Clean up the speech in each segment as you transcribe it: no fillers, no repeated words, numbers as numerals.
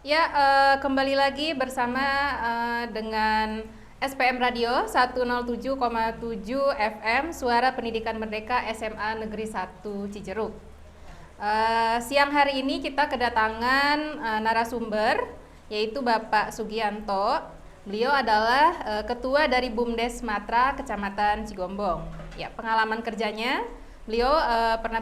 Ya, kembali lagi bersama dengan SPM Radio 107,7 FM Suara Pendidikan Merdeka SMA Negeri 1 Cijeruk. Siang hari ini kita kedatangan narasumber yaitu Bapak Sugianto. Beliau adalah Ketua dari BUMDes Matra Kecamatan Cigombong. Ya, pengalaman kerjanya beliau pernah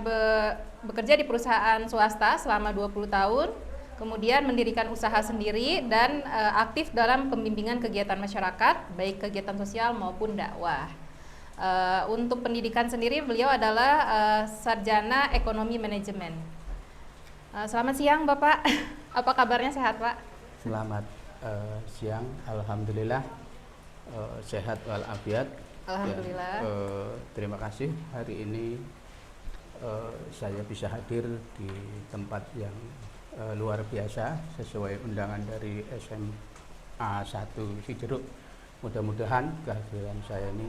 bekerja di perusahaan swasta selama 20 tahun. Kemudian mendirikan usaha sendiri dan aktif dalam pembimbingan kegiatan masyarakat, baik kegiatan sosial maupun dakwah. Untuk pendidikan sendiri beliau adalah sarjana ekonomi manajemen. Selamat siang Bapak, apa kabarnya, sehat Pak? Selamat siang, alhamdulillah sehat walafiat. Alhamdulillah. Terima kasih hari ini saya bisa hadir di tempat yang luar biasa sesuai undangan dari SMA 1 Cijeruk. Mudah-mudahan kehadiran saya ini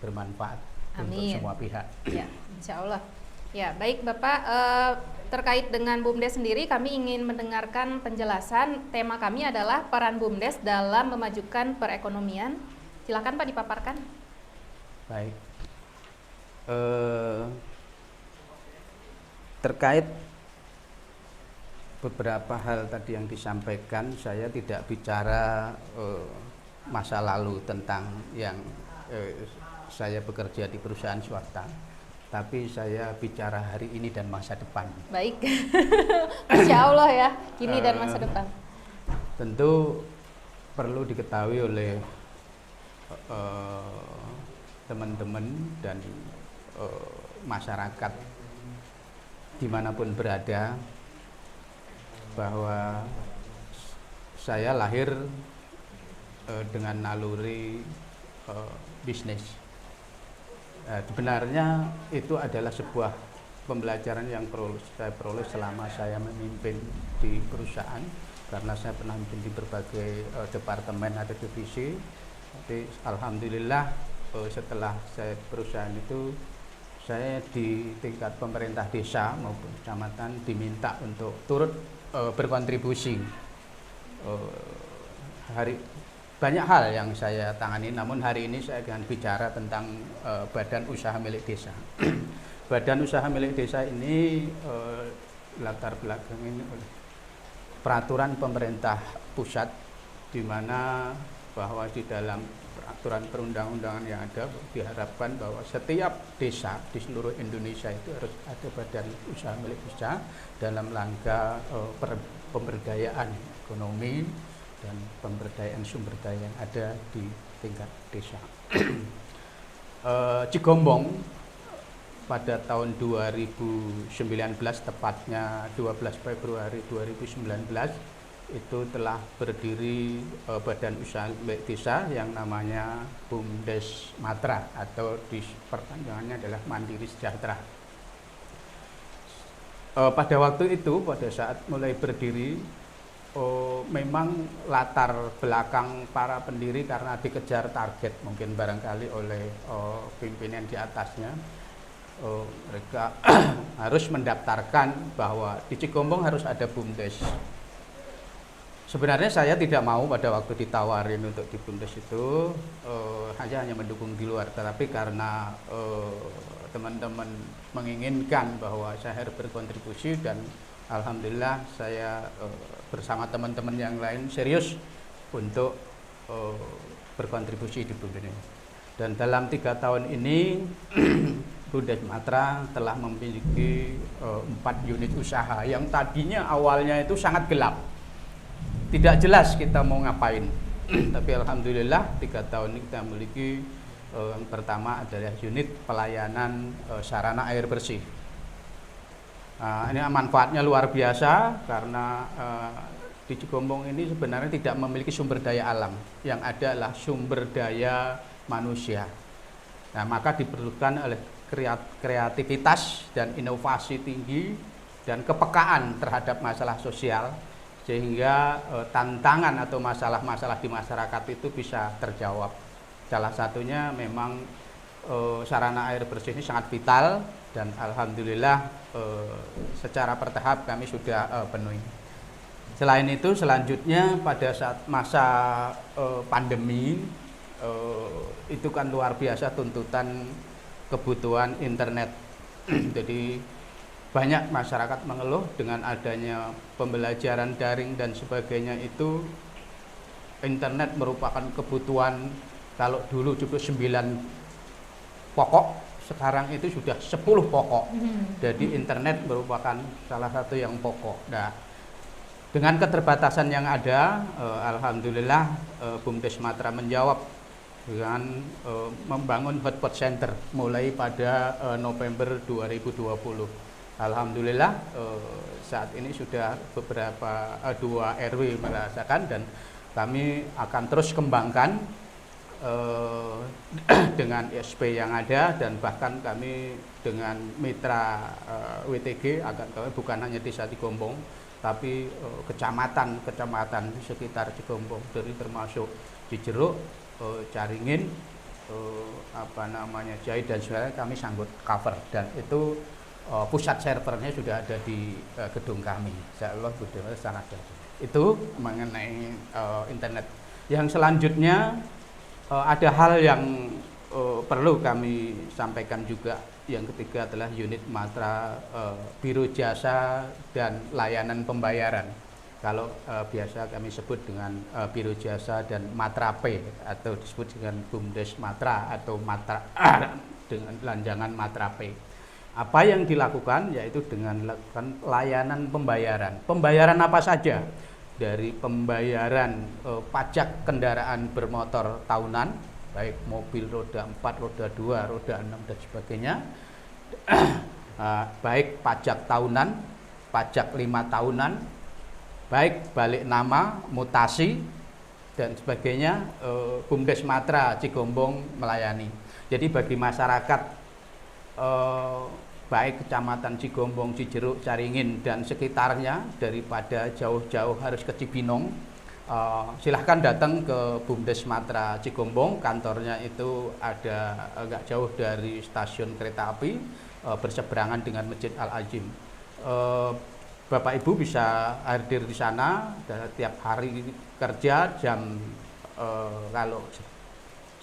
bermanfaat. Amin. Untuk semua pihak. Ya, insya Allah. Ya, baik Bapak, terkait dengan BUMDes sendiri kami ingin mendengarkan penjelasan. Tema kami adalah peran BUMDes dalam memajukan perekonomian. Silakan Pak dipaparkan. Baik. Terkait beberapa hal tadi yang disampaikan, saya tidak bicara masa lalu tentang yang saya bekerja di perusahaan swasta, tapi saya bicara hari ini dan masa depan. Baik, Masya Allah ya, kini dan masa depan. Tentu perlu diketahui oleh teman-teman dan masyarakat dimanapun berada, bahwa saya lahir dengan naluri bisnis. Sebenarnya itu adalah sebuah pembelajaran yang saya peroleh selama saya memimpin di perusahaan, karena saya pernah memimpin di berbagai departemen atau divisi. Jadi alhamdulillah setelah saya perusahaan itu, saya di tingkat pemerintah desa maupun kecamatan diminta untuk turut berkontribusi. Banyak hal yang saya tangani, namun hari ini saya akan bicara tentang badan usaha milik desa. Badan usaha milik desa ini latar belakang ini oleh peraturan pemerintah pusat, di mana bahwa di dalam peraturan perundang-undangan yang ada diharapkan bahwa setiap desa di seluruh Indonesia itu harus ada badan usaha milik desa dalam rangka pemberdayaan ekonomi dan pemberdayaan sumber daya yang ada di tingkat desa. Cigombong pada tahun 2019, tepatnya 12 Februari 2019, itu telah berdiri badan usaha milik desa yang namanya BUMDes Matra, atau di perpanjangannya adalah Mandiri Sejahtera. Pada waktu itu, pada saat mulai berdiri, memang latar belakang para pendiri karena dikejar target mungkin barangkali oleh pimpinan di atasnya, mereka harus mendaftarkan bahwa di Cigombong harus ada BUMDes. Sebenarnya saya tidak mau pada waktu ditawarin untuk di BUMDes itu, hanya mendukung di luar, tetapi karena teman-teman menginginkan bahwa saya harus berkontribusi, dan alhamdulillah saya bersama teman-teman yang lain serius untuk berkontribusi di BUMDes. Dan dalam 3 tahun ini BUMDes Matra telah memiliki 4 unit usaha yang tadinya awalnya itu sangat gelap, tidak jelas kita mau ngapain. Tapi alhamdulillah 3 tahun ini kita memiliki yang pertama adalah unit pelayanan sarana air bersih. Ini manfaatnya luar biasa karena di Cigombong ini sebenarnya tidak memiliki sumber daya alam, yang ada adalah sumber daya manusia. Nah, maka diperlukan oleh kreativitas dan inovasi tinggi dan kepekaan terhadap masalah sosial, sehingga tantangan atau masalah-masalah di masyarakat itu bisa terjawab. Salah satunya memang sarana air bersih ini sangat vital, dan alhamdulillah secara bertahap kami sudah penuhi. Selain itu selanjutnya pada saat masa pandemi itu kan luar biasa tuntutan kebutuhan internet. Jadi banyak masyarakat mengeluh dengan adanya pembelajaran daring dan sebagainya itu internet merupakan kebutuhan. Kalau dulu cukup 9 pokok, sekarang itu sudah 10 pokok. Jadi internet merupakan salah satu yang pokok. Nah, dengan keterbatasan yang ada, alhamdulillah BUMDes Matra menjawab dengan membangun hotspot center mulai pada November 2020. Alhamdulillah saat ini sudah beberapa 2 RW merasakan, dan kami akan terus kembangkan dengan SP yang ada, dan bahkan kami dengan mitra WTG akan bukan hanya desa Cigombong tapi kecamatan di sekitar Cigombong, dari termasuk Cijeruk, Caringin, Jait dan sebagainya kami sanggup cover, dan itu pusat servernya sudah ada di gedung kami. Insyaallah sangat bagus. Itu mengenai internet. Yang selanjutnya ada hal yang perlu kami sampaikan juga. Yang ketiga adalah unit Matra Biro Jasa dan Layanan Pembayaran. Kalau biasa kami sebut dengan Biro Jasa dan Matra P, atau disebut dengan BUMDes Matra atau Matra dengan lanjangan Matra P. Apa yang dilakukan yaitu dengan melakukan layanan pembayaran. Pembayaran apa saja? Dari pembayaran pajak kendaraan bermotor tahunan, baik mobil roda 4, roda 2, roda 6 dan sebagainya, baik pajak tahunan, pajak 5 tahunan, baik balik nama, mutasi dan sebagainya, BUMDes Matra Cigombong melayani. Jadi bagi masyarakat baik Kecamatan Cigombong, Cijeruk, Caringin dan sekitarnya, daripada jauh-jauh harus ke Cibinong, silahkan datang ke BUMDes Matra Cigombong. Kantornya itu ada agak jauh dari stasiun kereta api, berseberangan dengan Masjid Al-Azim. Bapak Ibu bisa hadir di sana tiap hari kerja jam kalau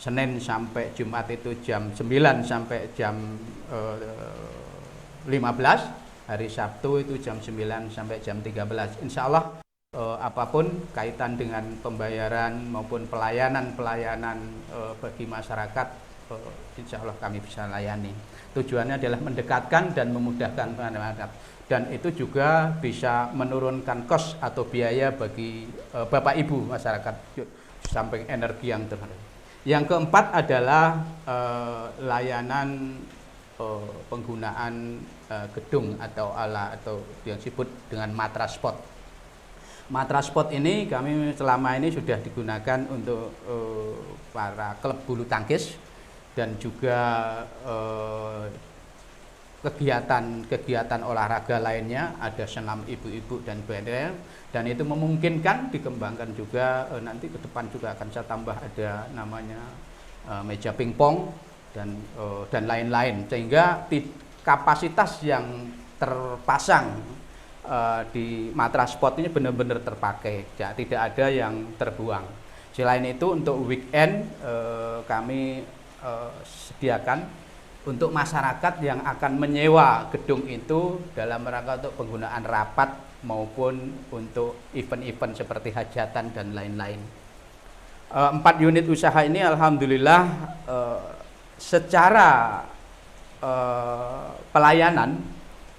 Senin sampai Jumat itu jam 9 sampai jam 15, hari Sabtu itu jam 9 sampai jam 13. Insya Allah apapun kaitan dengan pembayaran maupun pelayanan bagi masyarakat, insya Allah kami bisa layani. Tujuannya adalah mendekatkan dan memudahkan masyarakat, dan itu juga bisa menurunkan kos atau biaya bagi Bapak Ibu masyarakat, samping energi yang terbarukan. Yang keempat adalah layanan penggunaan gedung atau atau yang disebut dengan Matra Spot. Matra Spot ini kami selama ini sudah digunakan untuk para klub bulu tangkis dan juga kegiatan olahraga lainnya, ada senam ibu-ibu dan sebagainya, dan itu memungkinkan dikembangkan juga. Nanti ke depan juga akan saya tambah ada namanya meja pingpong dan lain-lain, sehingga kapasitas yang terpasang di Matra Spot ini benar-benar terpakai, ya, tidak ada yang terbuang. Selain itu untuk weekend kami sediakan untuk masyarakat yang akan menyewa gedung itu dalam rangka untuk penggunaan rapat maupun untuk event-event seperti hajatan dan lain-lain. 4 unit usaha ini alhamdulillah secara pelayanan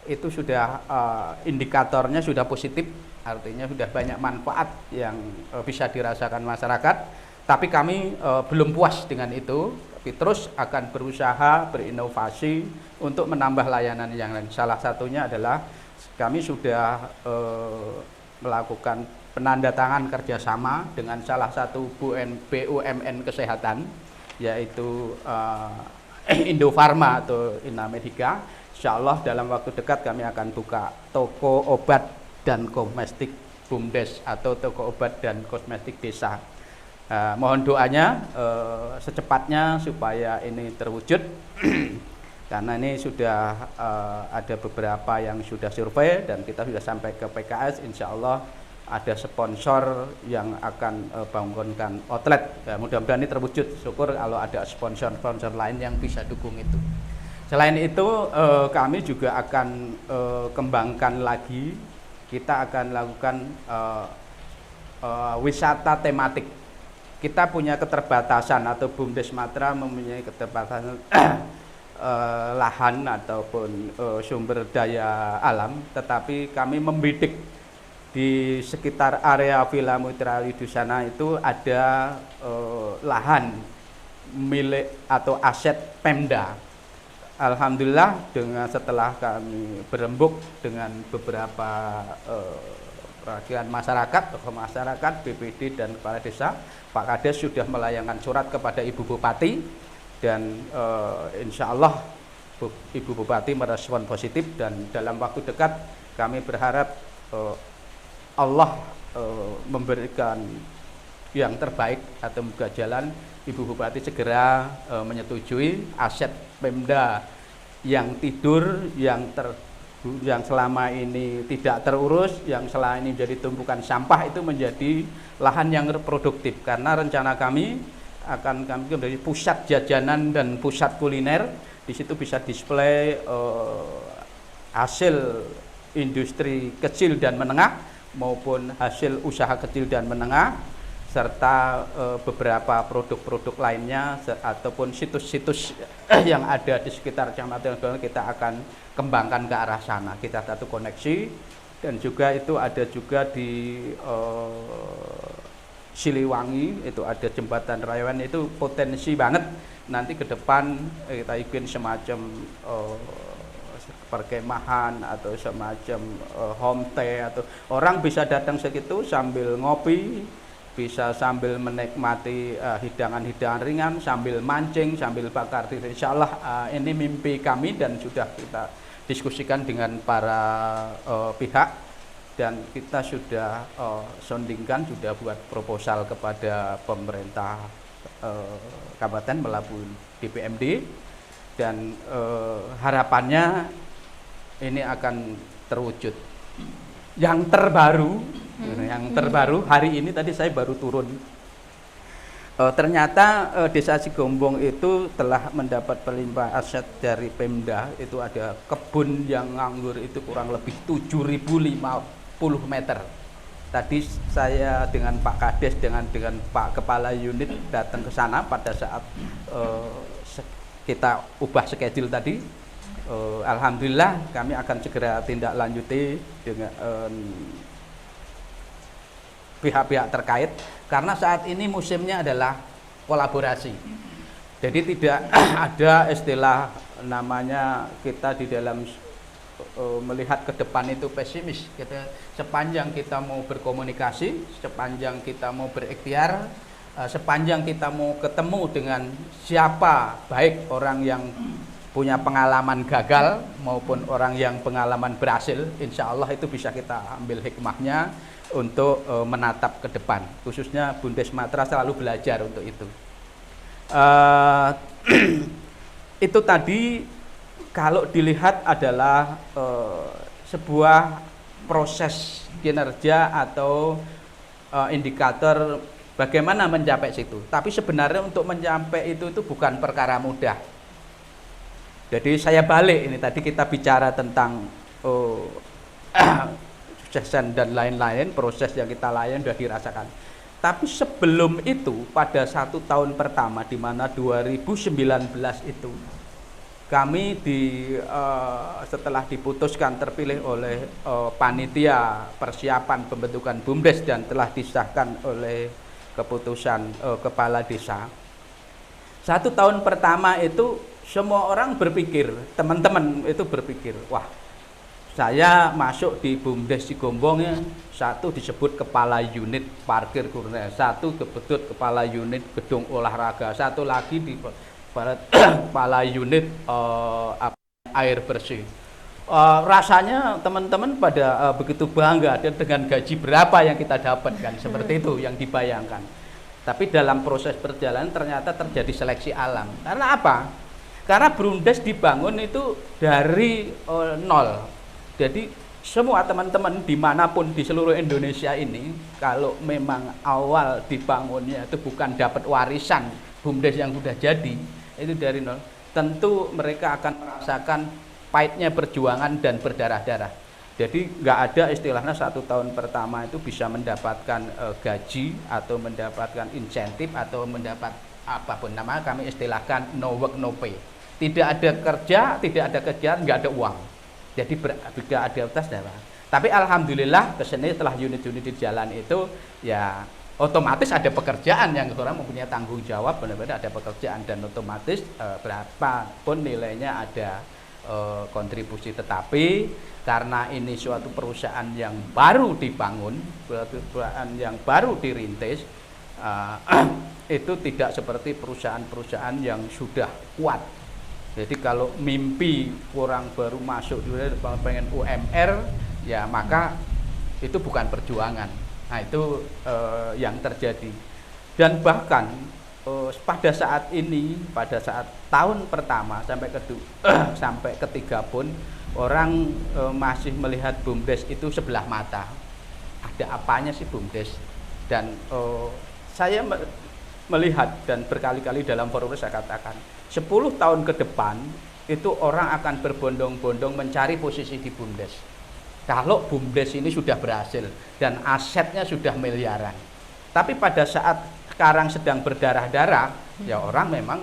itu sudah indikatornya sudah positif, artinya sudah banyak manfaat yang bisa dirasakan masyarakat. Tapi kami belum puas dengan itu, tapi terus akan berusaha berinovasi untuk menambah layanan yang lain. Salah satunya adalah kami sudah melakukan penandatangan kerjasama dengan salah satu BUMN kesehatan, yaitu Indofarma atau Inamedica. Insya Allah dalam waktu dekat kami akan buka toko obat dan kosmetik BUMDes atau toko obat dan kosmetik desa. Mohon doanya secepatnya supaya ini terwujud karena ini sudah ada beberapa yang sudah survei dan kita sudah sampai ke PKS. Insya Allah ada sponsor yang akan bangunkan outlet. Ya, mudah-mudahan ini terwujud. Syukur kalau ada sponsor-sponsor lain yang bisa dukung itu. Selain itu kami juga akan kembangkan lagi. Kita akan lakukan wisata tematik. Kita punya keterbatasan atau BUMDes Matra mempunyai keterbatasan lahan ataupun sumber daya alam, tetapi kami membidik di sekitar area Villa Mutrali di sana itu ada lahan milik atau aset Pemda. Alhamdulillah setelah kami berembuk dengan beberapa perwakilan masyarakat, tokoh masyarakat, BPD dan kepala desa, Pak Kades sudah melayangkan surat kepada Ibu Bupati dan insya Allah Ibu Bupati merespon positif dan dalam waktu dekat kami berharap Allah memberikan yang terbaik atau membuka jalan Ibu Bupati segera menyetujui aset Pemda yang tidur, yang selama ini tidak terurus, yang selama ini menjadi tumpukan sampah itu menjadi lahan yang produktif. Karena rencana kami akan menjadi pusat jajanan dan pusat kuliner. Di situ bisa display hasil industri kecil dan menengah maupun hasil usaha kecil dan menengah, serta beberapa produk-produk lainnya ataupun situs-situs yang ada di sekitar Kecamatan kita akan kembangkan ke arah sana. Kita satu koneksi dan juga itu ada juga di Siliwangi itu ada jembatan rayon, itu potensi banget nanti ke depan kita bikin semacam perkemahan atau semacam homestay, atau orang bisa datang segitu sambil ngopi, bisa sambil menikmati hidangan-hidangan ringan, sambil mancing, sambil bakar diri. Insya Allah ini mimpi kami dan sudah kita diskusikan dengan para pihak dan kita sudah soundingkan, sudah buat proposal kepada pemerintah kabupaten melalui DPMD dan harapannya ini akan terwujud. Yang terbaru hari ini tadi saya baru turun. Ternyata Desa Cigombong itu telah mendapat pelimpah aset dari Pemda. Itu ada kebun yang nganggur itu kurang lebih 7.050 meter. Tadi saya dengan Pak Kades dengan Pak Kepala Unit datang ke sana pada saat kita ubah schedule tadi. Alhamdulillah kami akan segera tindak lanjuti dengan pihak-pihak terkait karena saat ini musimnya adalah kolaborasi. Jadi tidak ada istilah namanya kita di dalam melihat ke depan itu pesimis. Sepanjang kita mau berkomunikasi, sepanjang kita mau berikhtiar, sepanjang kita mau ketemu dengan siapa, baik orang yang punya pengalaman gagal maupun orang yang pengalaman berhasil, insya Allah itu bisa kita ambil hikmahnya untuk menatap ke depan. Khususnya BUMDes Matra selalu belajar untuk itu. Itu tadi kalau dilihat adalah sebuah proses kinerja atau indikator bagaimana mencapai situ. Tapi sebenarnya untuk mencapai itu bukan perkara mudah. Jadi saya balik ini tadi kita bicara tentang suksesan dan lain-lain, proses yang kita layan sudah dirasakan. Tapi sebelum itu pada 1 tahun pertama di mana 2019 itu kami setelah diputuskan terpilih oleh panitia persiapan pembentukan BUMDes dan telah disahkan oleh keputusan kepala desa. 1 tahun pertama itu semua orang berpikir, teman-teman itu berpikir, wah saya masuk di BUMDes Cigombong ya, satu disebut kepala unit parkir kurnia, satu disebut kepala unit gedung olahraga, satu lagi di kepala unit air bersih. Rasanya teman-teman pada begitu bangga dan dengan gaji berapa yang kita dapatkan, seperti itu yang dibayangkan. Tapi dalam proses perjalanan ternyata terjadi seleksi alam. Karena apa? Karena BUMDes dibangun itu dari nol. Jadi semua teman-teman dimanapun di seluruh Indonesia ini, kalau memang awal dibangunnya itu bukan dapat warisan BUMDes yang sudah jadi, itu dari nol, tentu mereka akan merasakan pahitnya perjuangan dan berdarah-darah. Jadi nggak ada istilahnya 1 tahun pertama itu bisa mendapatkan gaji atau mendapatkan insentif atau mendapat apapun, nama kami istilahkan no work no pay. Tidak ada kerja, tidak ada kegiatan, nggak ada uang. Jadi tidak ada atas darah. Tapi alhamdulillah kesini setelah unit-unit di jalan itu ya otomatis ada pekerjaan yang orang mempunyai tanggung jawab, benar-benar ada pekerjaan dan otomatis berapapun nilainya ada kontribusi. Tetapi karena ini suatu perusahaan yang baru dibangun, perusahaan yang baru dirintis, itu tidak seperti perusahaan-perusahaan yang sudah kuat. Jadi kalau mimpi orang baru masuk pengen UMR, ya maka itu bukan perjuangan. Nah itu yang terjadi. Dan bahkan pada saat ini, pada saat tahun pertama sampai ketiga pun orang masih melihat BUMDes itu sebelah mata. Ada apanya sih BUMDes? Dan saya melihat dan berkali-kali dalam forum saya katakan 10 tahun ke depan itu orang akan berbondong-bondong mencari posisi di BUMDes. Kalau BUMDes ini sudah berhasil dan asetnya sudah miliaran. Tapi pada saat sekarang sedang berdarah-darah, ya orang memang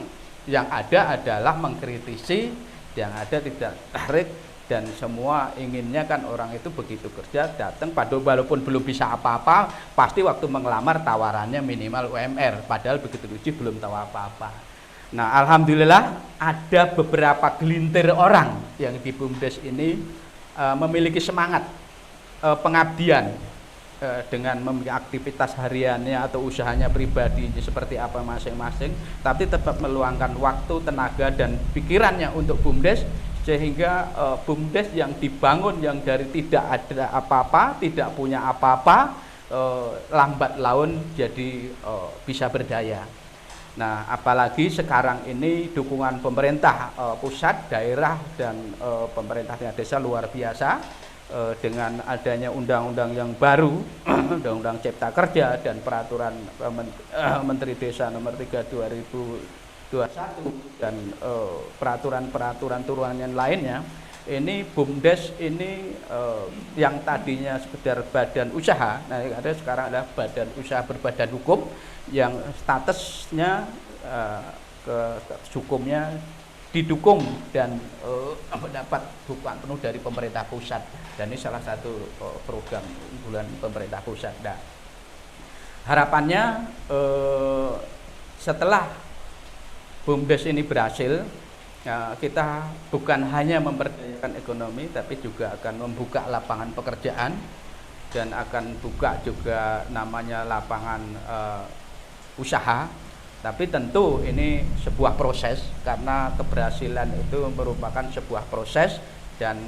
yang ada adalah mengkritisi, yang ada tidak tarik, dan semua inginnya kan orang itu begitu kerja datang walaupun belum bisa apa-apa, pasti waktu mengelamar tawarannya minimal UMR, padahal begitu uji belum tahu apa-apa. Nah alhamdulillah ada beberapa gelintir orang yang di BUMDes ini memiliki semangat pengabdian dengan memiliki aktivitas hariannya atau usahanya pribadi seperti apa masing-masing, tapi tetap meluangkan waktu, tenaga dan pikirannya untuk BUMDes, sehingga BUMDes yang dibangun yang dari tidak ada apa-apa, tidak punya apa-apa, lambat laun jadi bisa berdaya. Nah apalagi sekarang ini dukungan pemerintah pusat, daerah dan pemerintah desa luar biasa dengan adanya undang-undang yang baru, undang-undang Cipta Kerja dan peraturan Menteri Desa nomor 3 2021 dan peraturan-peraturan turunan lainnya. Ini BUMDes ini yang tadinya sekedar badan usaha, nah ada sekarang ada badan usaha berbadan hukum yang statusnya hukumnya didukung dan mendapat dukungan penuh dari pemerintah pusat, dan ini salah satu program unggulan pemerintah pusat. Nah, harapannya setelah BUMDes ini berhasil, kita bukan hanya memperdayakan ekonomi, tapi juga akan membuka lapangan pekerjaan dan akan buka juga namanya lapangan usaha. Tapi tentu ini sebuah proses, karena keberhasilan itu merupakan sebuah proses dan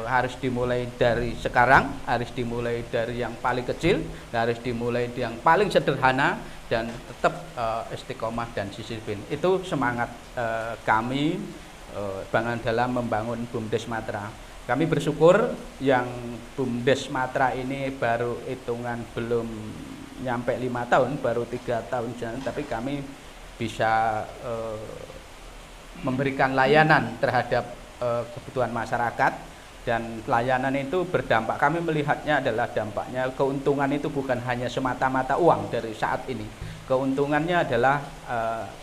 harus dimulai dari sekarang, harus dimulai dari yang paling kecil, harus dimulai dari yang paling sederhana, dan tetap istiqomah dan disiplin. Itu semangat kami dalam membangun BUMDes Matra. Kami bersyukur yang BUMDes Matra ini baru hitungan belum nyampe 5 tahun, baru 3 tahun jalan, tapi kami bisa memberikan layanan terhadap kebutuhan masyarakat, dan layanan itu berdampak. Kami melihatnya adalah dampaknya, keuntungan itu bukan hanya semata-mata uang dari saat ini. Keuntungannya adalah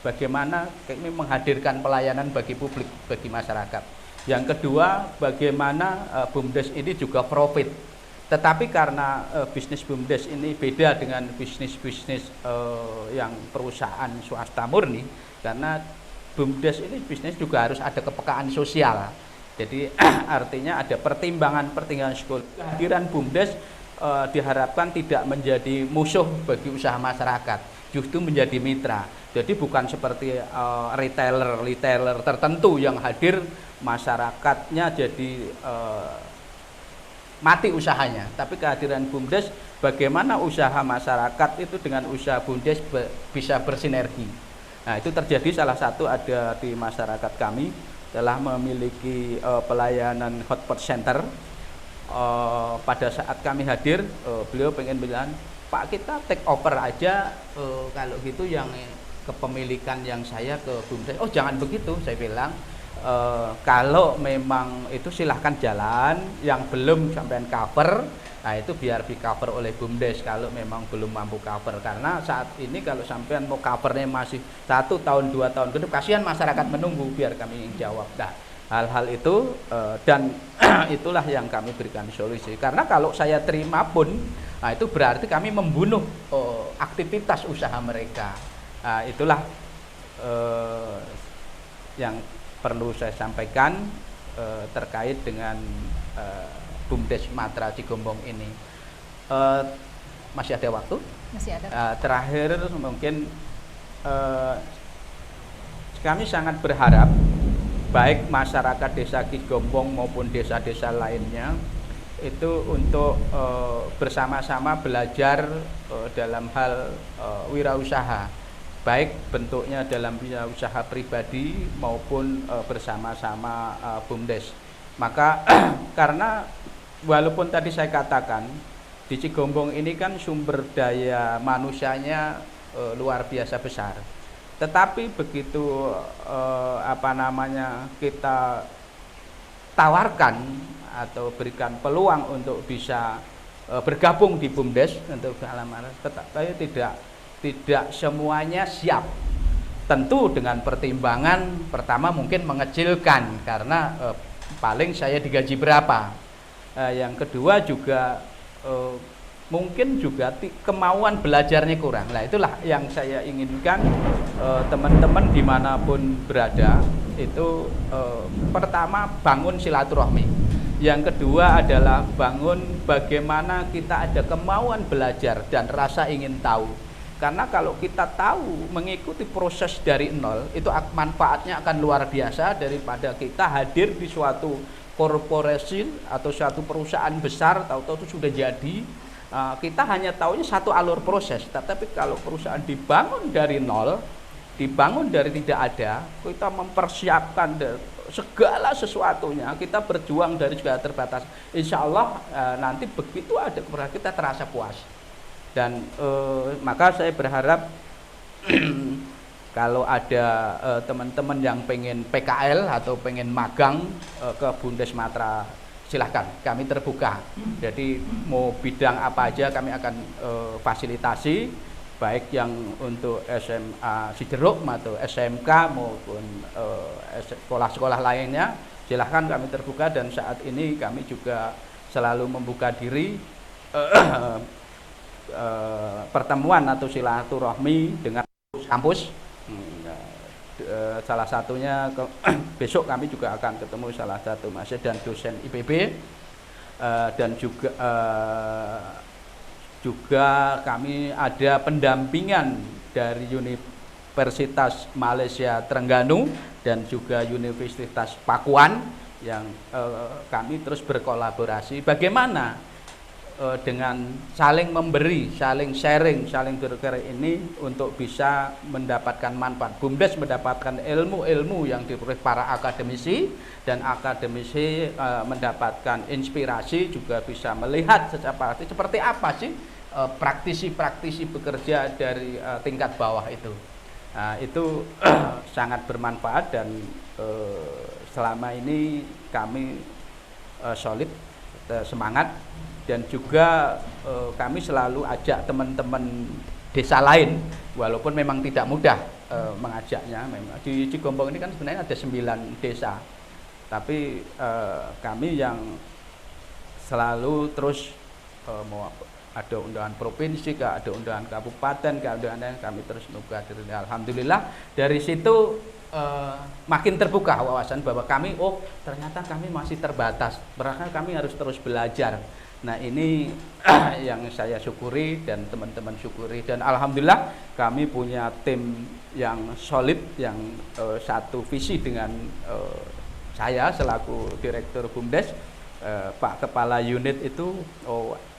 bagaimana kami menghadirkan pelayanan bagi publik, bagi masyarakat. Yang kedua, bagaimana BUMDes ini juga profit. Tetapi karena bisnis BUMDes ini beda dengan bisnis-bisnis yang perusahaan swasta murni, karena BUMDes ini bisnis juga harus ada kepekaan sosial. Jadi artinya ada pertimbangan sekolah. Kehadiran BUMDes diharapkan tidak menjadi musuh bagi usaha masyarakat, justru menjadi mitra. Jadi bukan seperti retailer tertentu yang hadir masyarakatnya jadi mati usahanya, tapi kehadiran BUMDes bagaimana usaha masyarakat itu dengan usaha BUMDes bisa bersinergi. Nah itu terjadi, salah satu ada di masyarakat kami telah memiliki pelayanan hotpot center pada saat kami hadir, beliau pengen bilang, Pak, kita take over aja, kalau gitu yang kepemilikan yang saya ke BUMDes. Oh, jangan begitu, saya bilang. Kalau memang itu silahkan jalan, yang belum sampean cover, nah itu biar di cover oleh BUMDes kalau memang belum mampu cover. Karena saat ini kalau sampean mau covernya masih 1 tahun 2 tahun ke depan, kasihan masyarakat menunggu, biar kami jawab. Nah, hal-hal itu dan itulah yang kami berikan solusi. Karena kalau saya terima pun, nah itu berarti kami membunuh aktivitas usaha mereka. Nah, itulah yang perlu saya sampaikan terkait dengan BUMDes Matra Cigombong ini. Masih ada waktu? Masih ada. Terakhir mungkin kami sangat berharap baik masyarakat desa Cigombong maupun desa-desa lainnya itu untuk bersama-sama belajar dalam hal wirausaha, baik bentuknya dalam wirausaha pribadi maupun bersama-sama BUMDes. Maka karena walaupun tadi saya katakan di Cigombong ini kan sumber daya manusianya luar biasa besar, tetapi begitu kita tawarkan atau berikan peluang untuk bisa bergabung di BUMDes untuk kealaman, tetapi tidak semuanya siap. Tentu dengan pertimbangan pertama mungkin mengecilkan karena paling saya digaji berapa. Yang kedua juga mungkin juga kemauan belajarnya kurang. Nah, itulah yang saya inginkan teman-teman dimanapun berada itu pertama bangun silaturahmi. Yang kedua adalah bangun bagaimana kita ada kemauan belajar dan rasa ingin tahu. Karena kalau kita tahu mengikuti proses dari nol itu manfaatnya akan luar biasa daripada kita hadir di suatu korporasi atau suatu perusahaan besar tahu-tahu itu sudah jadi. Kita hanya tahunya satu alur proses, tetapi kalau perusahaan dibangun dari nol, dibangun dari tidak ada, kita mempersiapkan segala sesuatunya, kita berjuang dari segala terbatas. Insya Allah nanti begitu ada keberhasilan kita terasa puas. Dan maka saya berharap kalau ada teman-teman yang pengen PKL atau pengen magang ke BUMDes Matra, silahkan, kami terbuka. Jadi mau bidang apa aja kami akan fasilitasi, baik yang untuk SMA Cijeruk atau SMK maupun sekolah-sekolah lainnya, silahkan kami terbuka. Dan saat ini kami juga selalu membuka diri pertemuan atau silaturahmi dengan kampus. Salah satunya besok kami juga akan ketemu salah satu mahasiswa dan dosen IPB, dan juga kami ada pendampingan dari Universitas Malaysia Terengganu dan juga Universitas Pakuan yang kami terus berkolaborasi bagaimana dengan saling memberi, saling sharing, saling bergerak ini untuk bisa mendapatkan manfaat. BUMDes mendapatkan ilmu-ilmu yang diperoleh para akademisi, dan akademisi mendapatkan inspirasi, juga bisa melihat seperti apa sih praktisi-praktisi bekerja dari tingkat bawah itu. Itu sangat bermanfaat, dan selama ini kami solid, semangat. Dan juga kami selalu ajak teman-teman desa lain, walaupun memang tidak mudah mengajaknya. Memang di Cigombong ini kan sebenarnya ada 9 desa, tapi kami yang selalu terus mau ada undangan provinsi, ada undangan kabupaten, ada undangan, kami terus membuka diri. Alhamdulillah dari situ makin terbuka wawasan bahwa kami, oh ternyata kami masih terbatas, berarti kami harus terus belajar. Nah, ini yang saya syukuri dan teman-teman syukuri, dan alhamdulillah kami punya tim yang solid, yang satu visi dengan saya selaku Direktur BUMDes. Pak Kepala Unit itu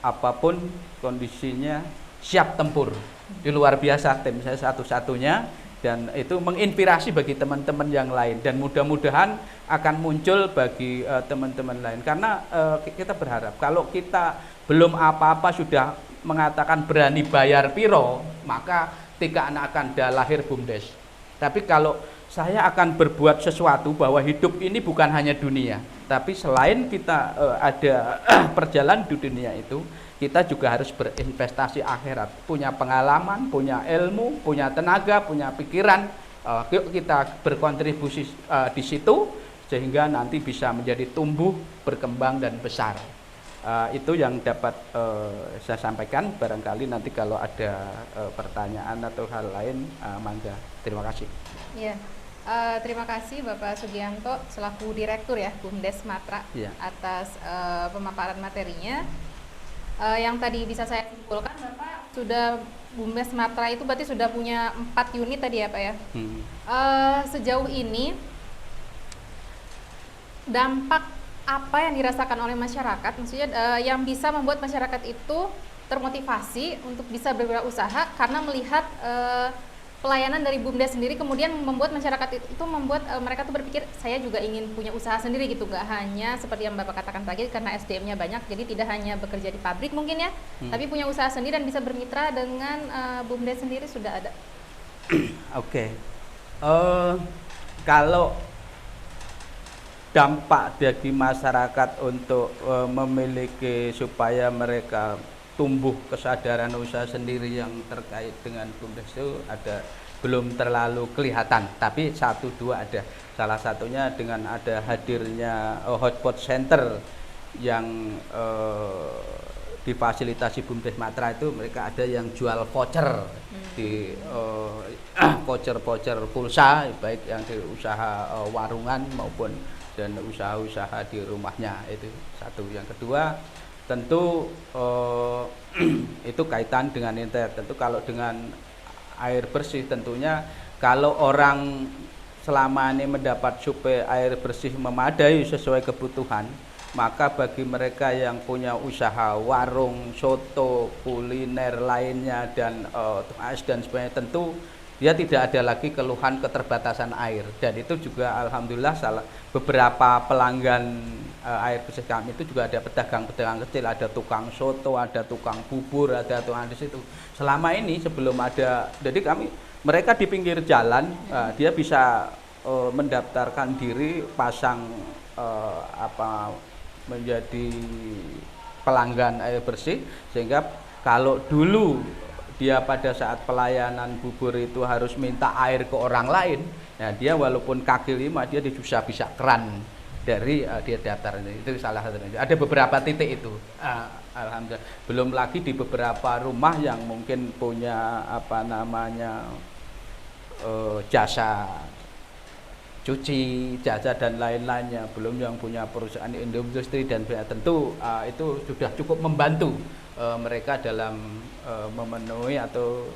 apapun kondisinya siap tempur. Di luar biasa tim saya satu-satunya, dan itu menginspirasi bagi teman-teman yang lain, dan mudah-mudahan akan muncul bagi teman-teman lain, karena kita berharap kalau kita belum apa-apa sudah mengatakan berani bayar piro, maka tidak akan ada lahir BUMDes. Tapi kalau saya akan berbuat sesuatu, bahwa hidup ini bukan hanya dunia, tapi selain kita ada perjalanan di dunia itu, kita juga harus berinvestasi akhirat, punya pengalaman, punya ilmu, punya tenaga, punya pikiran. Yuk kita berkontribusi di situ, sehingga nanti bisa menjadi tumbuh, berkembang, dan besar. Itu yang dapat saya sampaikan. Barangkali nanti kalau ada pertanyaan atau hal lain, mangga. Terima kasih. Ya, terima kasih Bapak Sugianto selaku Direktur ya BUMDes Matra atas pemaparan materinya. Yang tadi bisa saya simpulkan, Bapak sudah BUMDes Matra itu berarti sudah punya 4 unit tadi ya Pak ya. Sejauh ini dampak apa yang dirasakan oleh masyarakat, maksudnya yang bisa membuat masyarakat itu termotivasi untuk bisa berwirausaha karena melihat pelayanan dari BUMDes sendiri, kemudian membuat masyarakat itu membuat mereka tuh berpikir saya juga ingin punya usaha sendiri gitu, nggak hanya seperti yang Bapak katakan tadi karena SDM-nya banyak, jadi tidak hanya bekerja di pabrik mungkin ya, tapi punya usaha sendiri dan bisa bermitra dengan BUMDes sendiri sudah ada. Oke. Kalau dampak bagi masyarakat untuk memiliki supaya mereka tumbuh kesadaran usaha sendiri yang terkait dengan BUMDes itu ada belum terlalu kelihatan, tapi 1-2 ada. Salah satunya dengan ada hadirnya hotspot center yang difasilitasi BUMDes Matra itu, mereka ada yang jual voucher di voucher pulsa, baik yang di usaha warungan maupun dan usaha-usaha di rumahnya. Itu satu. Yang kedua tentu itu kaitan dengan internet. Tentu kalau dengan air bersih, tentunya kalau orang selama ini mendapat suplai air bersih memadai sesuai kebutuhan, maka bagi mereka yang punya usaha warung, soto, kuliner lainnya, dan dan sebagainya, tentu dia tidak ada lagi keluhan keterbatasan air. Dan itu juga alhamdulillah beberapa pelanggan air bersih kami itu juga ada pedagang-pedagang kecil, ada tukang soto, ada tukang bubur, ada tukang di situ. Selama ini sebelum ada, jadi mereka di pinggir jalan, dia bisa mendaftarkan diri, pasang menjadi pelanggan air bersih, sehingga kalau dulu dia pada saat pelayanan bubur itu harus minta air ke orang lain, nah dia walaupun kaki 5 dia bisa keran dari dia daftar. Itu salah satunya. Ada beberapa titik itu, alhamdulillah. Belum lagi di beberapa rumah yang mungkin punya jasa cuci, jasa dan lain-lainnya, belum yang punya perusahaan industri dan tentu itu sudah cukup membantu mereka dalam memenuhi atau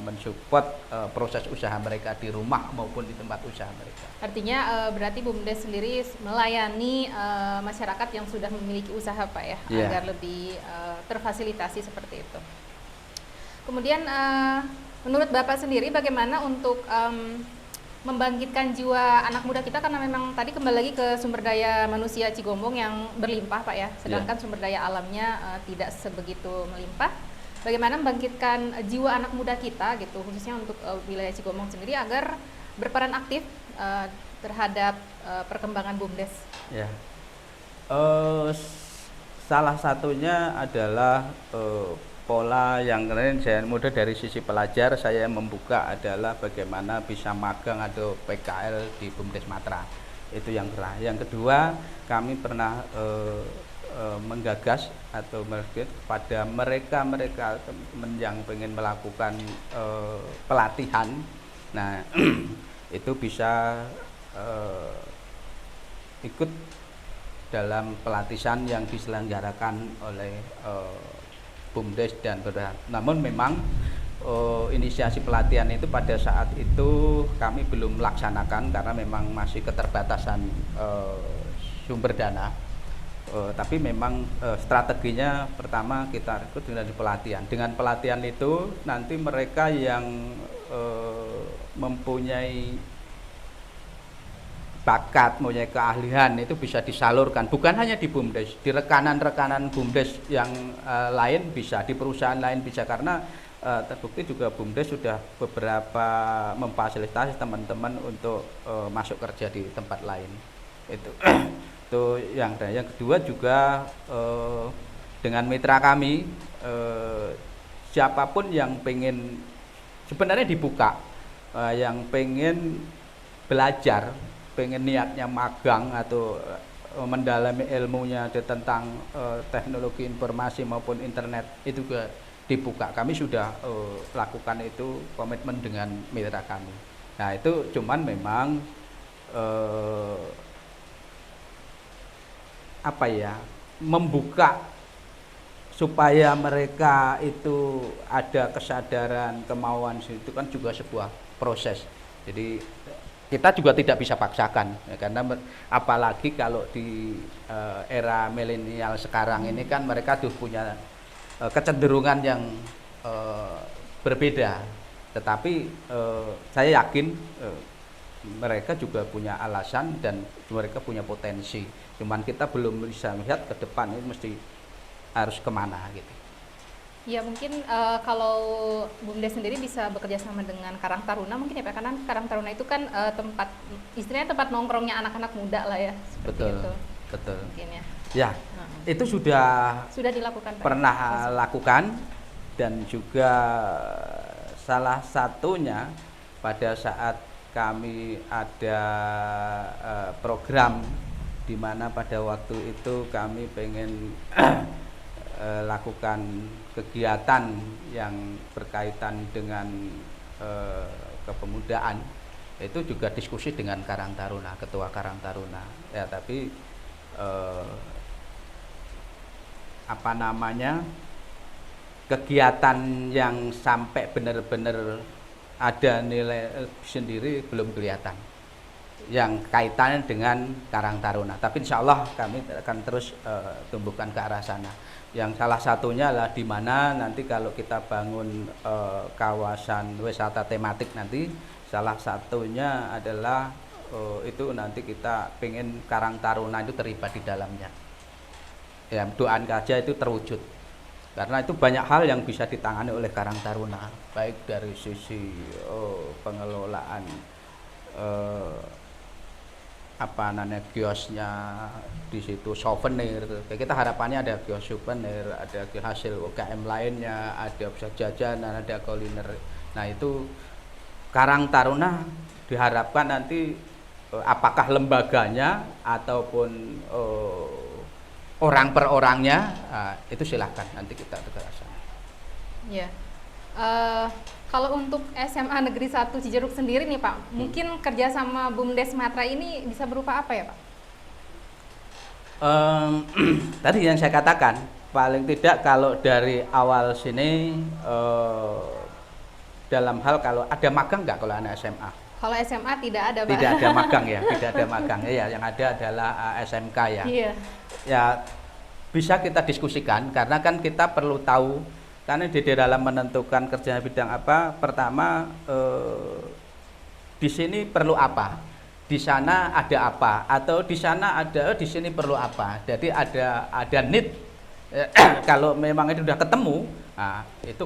mensupport proses usaha mereka di rumah maupun di tempat usaha mereka. Artinya berarti BUMDes sendiri melayani masyarakat yang sudah memiliki usaha Pak ya, agar lebih terfasilitasi seperti itu. Kemudian menurut Bapak sendiri bagaimana untuk membangkitkan jiwa anak muda kita, karena memang tadi kembali lagi ke sumber daya manusia Cigombong yang berlimpah Pak ya, sedangkan sumber daya alamnya tidak sebegitu melimpah. Bagaimana membangkitkan jiwa anak muda kita gitu, khususnya untuk wilayah Cigombong sendiri agar berperan aktif terhadap perkembangan BUMDes? Ya, salah satunya adalah pola yang kemarin saya mudah dari sisi pelajar saya membuka adalah bagaimana bisa magang atau PKL di BUMDes Matra. Itu yang pertama. Yang kedua, kami pernah menggagas atau merekrut pada mereka teman yang ingin melakukan pelatihan. Nah, itu bisa ikut dalam pelatihan yang diselenggarakan oleh BUMDes dan namun memang inisiasi pelatihan itu pada saat itu kami belum melaksanakan karena memang masih keterbatasan sumber dana. Tapi memang strateginya pertama kita rekrut dengan pelatihan. Dengan pelatihan itu nanti mereka yang mempunyai bakat, mempunyai keahlian itu bisa disalurkan, bukan hanya di BUMDes, di rekanan-rekanan BUMDes yang lain bisa, di perusahaan lain bisa, karena terbukti juga BUMDes sudah beberapa memfasilitasi teman-teman untuk masuk kerja di tempat lain. Itu itu yang kedua juga dengan mitra kami, siapapun yang pengen, sebenarnya dibuka, yang pengen belajar, pengen niatnya magang atau mendalami ilmunya tentang teknologi informasi maupun internet, itu juga dibuka. Kami sudah lakukan itu, komitmen dengan mitra kami. Nah itu cuman memang apa ya, membuka supaya mereka itu ada kesadaran, kemauan, itu kan juga sebuah proses. Jadi kita juga tidak bisa paksakan, ya, karena apalagi kalau di era milenial sekarang ini kan mereka tuh punya kecenderungan yang berbeda. Tetapi saya yakin mereka juga punya alasan dan mereka punya potensi. Cuman kita belum bisa melihat ke depan ini mesti harus kemana gitu. Ya mungkin kalau BUMDes sendiri bisa bekerja sama dengan Karang Taruna mungkin ya Pak, karena Karang Taruna itu kan tempat, istilahnya tempat nongkrongnya anak-anak muda lah ya. Betul, itu. betul. Mungkin ya. Ya, itu sudah dilakukan Pak. Pernah lakukan, dan juga salah satunya pada saat kami ada program di mana pada waktu itu kami pengen lakukan kegiatan yang berkaitan dengan kepemudaan, itu juga diskusi dengan Karang Taruna, ketua Karang Taruna ya. Tapi apa namanya, kegiatan yang sampai benar-benar ada nilai sendiri belum kelihatan yang kaitannya dengan Karang Taruna. Tapi insya Allah kami akan terus tumbuhkan ke arah sana. Yang salah satunya adalah di mana nanti kalau kita bangun kawasan wisata tematik nanti, salah satunya adalah itu nanti kita pengen Karang Taruna itu terlibat di dalamnya. Ya, doain saja itu terwujud. Karena itu banyak hal yang bisa ditangani oleh Karang Taruna, baik dari sisi pengelolaan apa namanya, kiosnya di situ, souvenir. Kita harapannya ada kios souvenir, ada hasil UKM lainnya, ada bisa jajanan, ada kuliner. Nah itu Karang Taruna diharapkan nanti apakah lembaganya ataupun orang per orangnya, itu silahkan nanti kita ke sana. Ya. Kalau untuk SMA Negeri 1 Cijeruk sendiri nih Pak, mungkin kerjasama BUMDes Matra ini bisa berupa apa ya Pak? Tadi yang saya katakan, paling tidak kalau dari awal sini dalam hal kalau ada magang nggak kalau anak SMA? Kalau SMA tidak ada Pak. Tidak ada magang ya, tidak ada magang ya. Yang ada adalah SMK ya. Iya. Ya bisa kita diskusikan, karena kan kita perlu tahu, karena di dalam menentukan kerja bidang apa, pertama di sini perlu apa, di sana ada apa, atau di sana ada, di sini perlu apa. Jadi ada need. Kalau memang itu sudah ketemu, nah, itu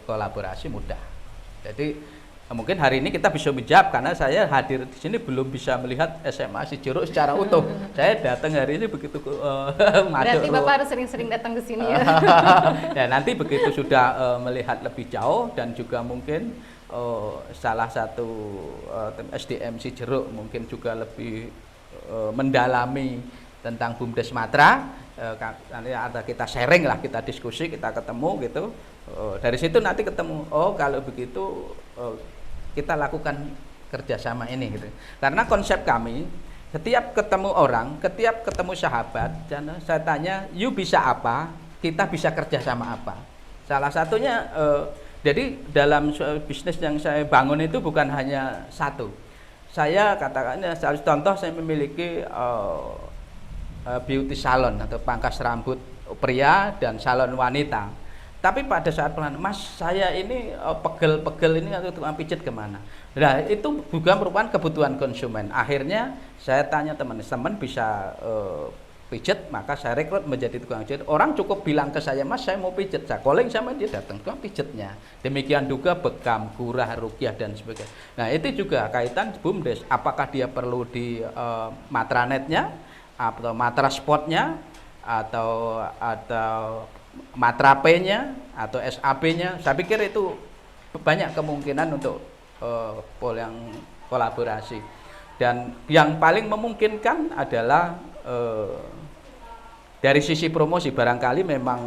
kolaborasi mudah. Jadi mungkin hari ini kita bisa menjawab karena saya hadir di sini belum bisa melihat SMA Cijeruk secara utuh. Saya datang hari ini begitu Berarti Bapak harus sering-sering datang ke sini ya. Ya nanti begitu sudah melihat lebih jauh, dan juga mungkin salah satu SDM Cijeruk mungkin juga lebih mendalami tentang BUMDes Matra. Nanti ada kita sharing lah, kita diskusi, kita ketemu gitu. Dari situ nanti ketemu, oh kalau begitu kita lakukan kerjasama ini gitu. Karena konsep kami, setiap ketemu orang, setiap ketemu sahabat, saya tanya, you bisa apa, kita bisa kerjasama apa. Salah satunya, jadi dalam bisnis yang saya bangun itu bukan hanya satu. Saya katakan, contoh saya memiliki beauty salon atau pangkas rambut pria dan salon wanita. Tapi pada saat pelan, Mas saya ini pegel-pegel ini atau tukang pijat kemana? Nah itu juga merupakan kebutuhan konsumen. Akhirnya saya tanya teman-teman bisa pijat, maka saya rekrut menjadi tukang pijat. Orang cukup bilang ke saya, Mas saya mau pijat, saya calling sama dia datang tukang pijatnya. Demikian juga bekam, gurah, rukyah dan sebagainya. Nah itu juga kaitan BUMDes. Apakah dia perlu di matranetnya atau matra spotnya atau matrape-nya atau SAP-nya, saya pikir itu banyak kemungkinan untuk yang kolaborasi. Dan yang paling memungkinkan adalah dari sisi promosi, barangkali memang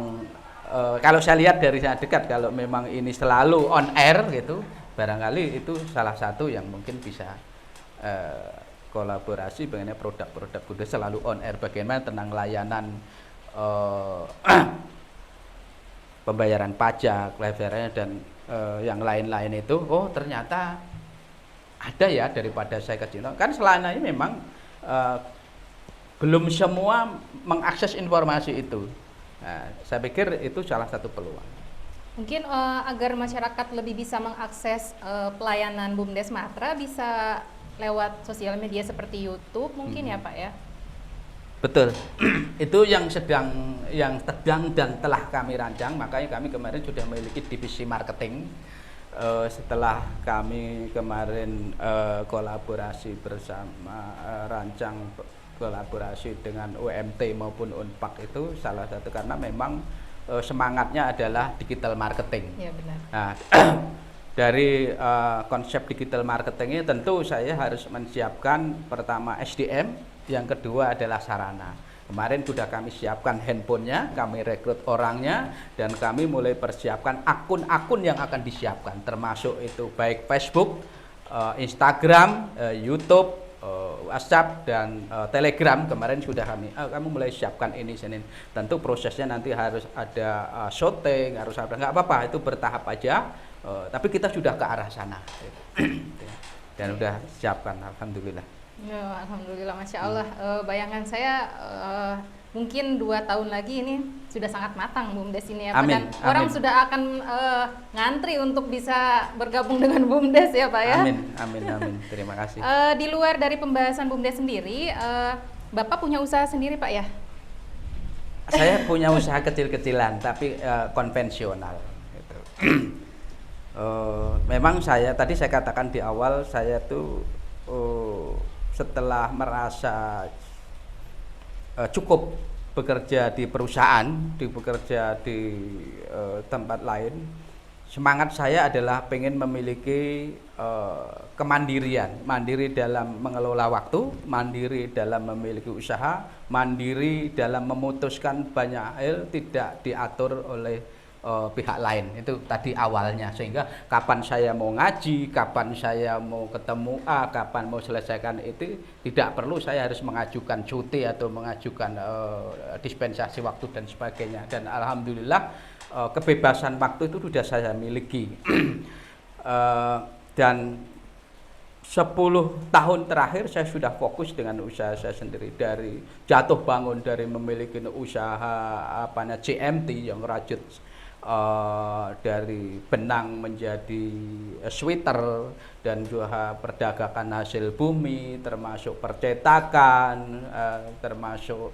kalau saya lihat dari sana dekat, kalau memang ini selalu on air gitu, barangkali itu salah satu yang mungkin bisa kolaborasi mengenai produk-produk BUMDes selalu on air, bagaimana tentang layanan pembayaran pajak, levernya dan yang lain-lain itu, oh ternyata ada ya daripada saya kecil. Kan selama ini memang belum semua mengakses informasi itu. Nah, saya pikir itu salah satu peluang. Mungkin agar masyarakat lebih bisa mengakses pelayanan BUMDes Matra bisa lewat sosial media seperti YouTube mungkin ya Pak ya? Betul, itu yang sedang dan telah kami rancang. Makanya kami kemarin sudah memiliki divisi marketing. Setelah kami kemarin kolaborasi bersama, rancang kolaborasi dengan UMT maupun Unpak, itu salah satu karena memang semangatnya adalah digital marketing. Ya benar. Nah, dari konsep digital marketing ini tentu saya harus menyiapkan pertama SDM, yang kedua adalah sarana. Kemarin sudah kami siapkan handphonenya, kami rekrut orangnya, dan kami mulai persiapkan akun-akun yang akan disiapkan, termasuk itu baik Facebook, Instagram, YouTube, WhatsApp, dan Telegram. Kemarin sudah kami mulai siapkan ini Senin. Tentu prosesnya nanti harus ada shooting, harus ada, nggak apa-apa, itu bertahap aja. Tapi kita sudah ke arah sana dan sudah siapkan, alhamdulillah. Ya, alhamdulillah, masya Allah. Bayangan saya mungkin 2 tahun lagi ini sudah sangat matang BUMDes ini ya Pak. Amin, Dan orang amin. sudah akan ngantri untuk bisa bergabung dengan BUMDes ya Pak ya. Amin, amin, amin. Terima kasih. Di luar dari pembahasan BUMDes sendiri, Bapak punya usaha sendiri Pak ya? Saya punya usaha kecil-kecilan tapi konvensional. Gitu. Memang tadi saya katakan di awal, saya tuh setelah merasa cukup bekerja di perusahaan, bekerja di tempat lain, semangat saya adalah pengen memiliki kemandirian, mandiri dalam mengelola waktu, mandiri dalam memiliki usaha, mandiri dalam memutuskan banyak hal, tidak diatur oleh pihak lain. Itu tadi awalnya, sehingga kapan saya mau ngaji, kapan saya mau ketemu A, kapan mau selesaikan itu, tidak perlu saya harus mengajukan cuti atau mengajukan dispensasi waktu dan sebagainya. Dan alhamdulillah kebebasan waktu itu sudah saya miliki. Dan 10 tahun terakhir saya sudah fokus dengan usaha saya sendiri, dari jatuh bangun, dari memiliki usaha CMT yang rajut, dari benang menjadi sweater, dan juga perdagangan hasil bumi, termasuk percetakan, termasuk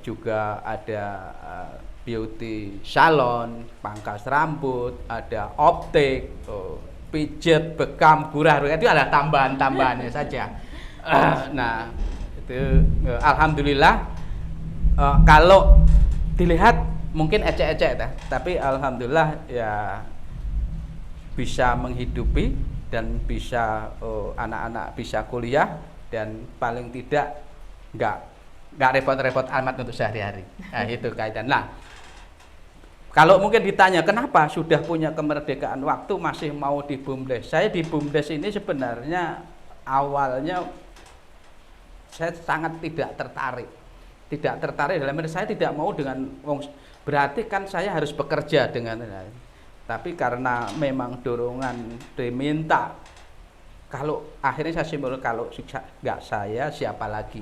juga ada beauty salon, pangkas rambut, ada optik, pijat, bekam, gurah, itu adalah tambahan-tambahannya saja. Nah, itu alhamdulillah kalau dilihat mungkin ecek-ecek tapi alhamdulillah ya bisa menghidupi dan bisa anak-anak bisa kuliah, dan paling tidak nggak repot-repot amat untuk sehari-hari. Nah, itu kaitan. Nah, kalau mungkin ditanya kenapa sudah punya kemerdekaan waktu masih mau di BUMDes. Saya di BUMDes ini sebenarnya awalnya saya sangat tidak tertarik dalam arti saya tidak mau dengan berarti kan saya harus bekerja dengan, tapi karena memang dorongan diminta, kalau akhirnya saya simpulkan kalau nggak saya siapa lagi,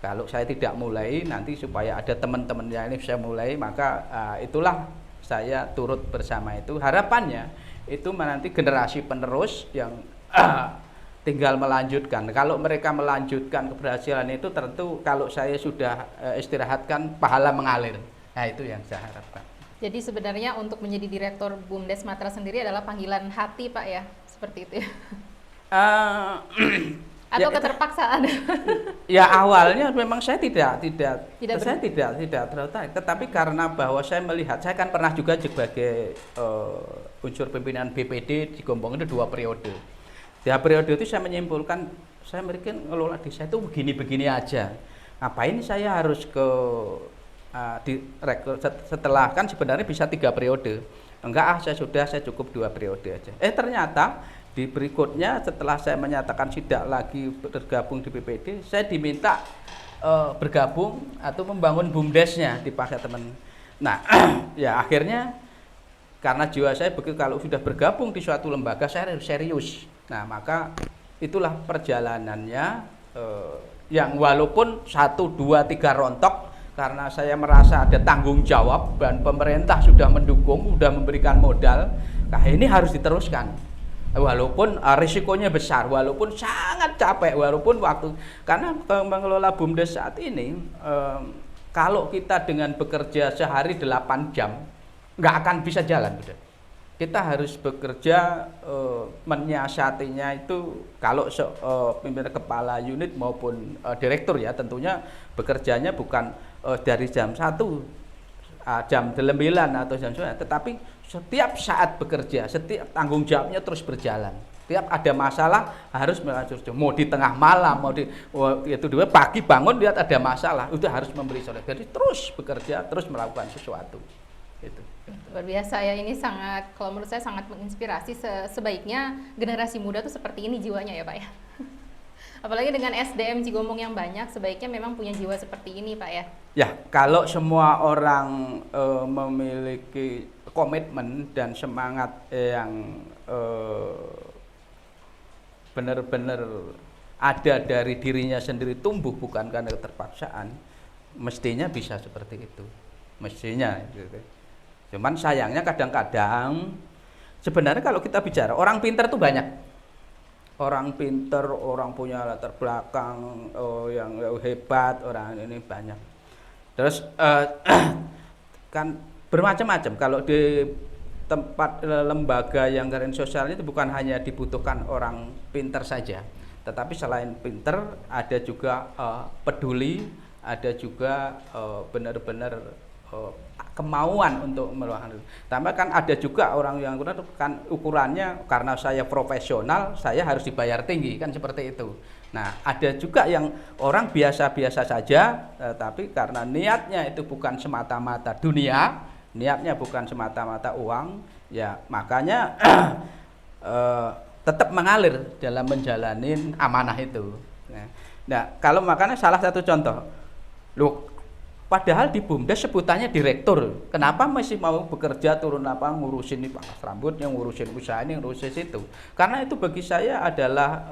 kalau saya tidak mulai nanti supaya ada teman-temannya ini saya mulai, maka itulah saya turut bersama itu. Harapannya itu nanti generasi penerus yang tinggal melanjutkan. Kalau mereka melanjutkan keberhasilan itu, tentu kalau saya sudah istirahatkan, pahala mengalir. Nah, itu yang saya harapkan. Jadi sebenarnya untuk menjadi Direktur BUMDes Matra sendiri adalah panggilan hati, Pak, ya? Seperti itu ya? Atau ya, keterpaksaan? Ya awalnya memang saya tidak tertarik, tetapi karena bahwa saya melihat, saya kan pernah juga sebagai unsur pimpinan BPD di Gombong itu 2 periode. Di periode itu saya menyimpulkan, saya mungkin ngelola desa itu begini-begini aja. Ngapain saya harus ke setelah, kan sebenarnya bisa 3 periode. Enggak, saya cukup 2 periode aja. Ternyata di berikutnya setelah saya menyatakan tidak lagi bergabung di BPD, saya diminta bergabung atau membangun BUMDesnya dipakai teman. Nah, ya akhirnya karena jiwa saya begitu, kalau sudah bergabung di suatu lembaga saya harus serius. Nah, maka itulah perjalanannya yang walaupun 1, 2, 3 rontok, karena saya merasa ada tanggung jawab dan pemerintah sudah mendukung, sudah memberikan modal, nah ini harus diteruskan. Walaupun risikonya besar, walaupun sangat capek, walaupun waktu, karena mengelola BUMDes saat ini, kalau kita dengan bekerja sehari 8 jam, nggak akan bisa jalan. Kita harus bekerja menyiasatinya itu, kalau pimpinan kepala unit maupun direktur ya, tentunya bekerjanya bukan dari jam 1, jam 9 atau jam 9, tetapi setiap saat bekerja, setiap tanggung jawabnya terus berjalan. Setiap ada masalah harus melanjutkan. Mau di tengah malam, mau itu dua pagi bangun lihat ada masalah, itu harus memberi solusi. Jadi terus bekerja, terus melakukan sesuatu. Itu. Luar biasa ya, ini sangat, kalau menurut saya sangat menginspirasi. Sebaiknya generasi muda tuh seperti ini jiwanya ya, Pak ya. Apalagi dengan SDM Cigombong yang banyak, sebaiknya memang punya jiwa seperti ini, Pak ya. Ya, kalau semua orang memiliki komitmen dan semangat yang benar-benar ada dari dirinya sendiri, tumbuh bukan karena keterpaksaan, mestinya bisa seperti itu, mestinya gitu. Cuman sayangnya kadang-kadang sebenarnya kalau kita bicara orang pintar itu banyak, orang pintar, orang punya latar belakang yang hebat, orang ini banyak. Terus kan bermacam-macam. Kalau di tempat lembaga yang karen sosial itu bukan hanya dibutuhkan orang pintar saja, tetapi selain pintar ada juga peduli, ada juga benar-benar kemauan untuk melakukan. Tambah kan ada juga orang yang kan ukurannya karena saya profesional, saya harus dibayar tinggi, kan seperti itu. Nah, ada juga yang orang biasa-biasa saja, tapi karena niatnya itu bukan semata-mata dunia, niatnya bukan semata-mata uang, ya makanya tetap mengalir dalam menjalani amanah itu. Nah, kalau makanya salah satu contoh, loh, padahal di BUMDes sebutannya direktur, kenapa masih mau bekerja turun lapangan ngurusin ini pangkas rambutnya, ngurusin usaha ini, ngurusin itu? Karena itu bagi saya adalah